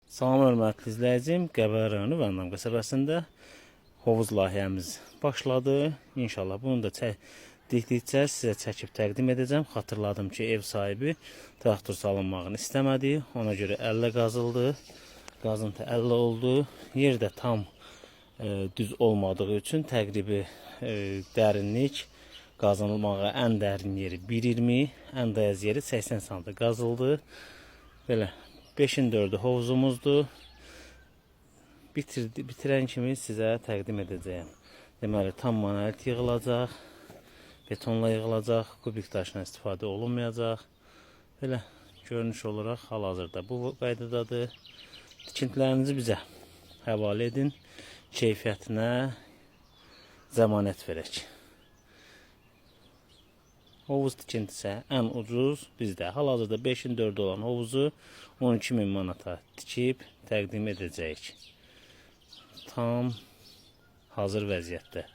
Salam hörmətli izləyicim, Qəbələ rayonu Vəndam qəsəbəsində hovuz layihəmiz başladı. İnşallah bunu da dikdikcə sizə çəkib təqdim edəcəm. Xatırladım ki, ev sahibi traktor salınmağını istəmədi. Ona görə əllə qazıldı. Qazıntı əllə oldu. Yer də tam düz olmadığı üçün təqribi dərinlik qazanılmağa ən dərin yeri 1.20, ən dayaz yeri 80 sm qazıldı. Belə 5'in 4'ü hovuzumuzdur. Bitirən kimi sizə təqdim edəcəyəm. Deməli, tam monolit yığılacaq, betonla yığılacaq, kubik daşla istifadə olunmayacaq. Belə görünüş olaraq hal-hazırda bu qaydadadır. Tikintilərinizi bizə həvalə edin, keyfiyyətinə zəmanət verək. Hovuz tikintisi ən ucuz bizdə. Hal-hazırda 5'in 4'ü olan hovuzu 12.000 manata tikib təqdim edəcəyik. Tam hazır vəziyyətdə.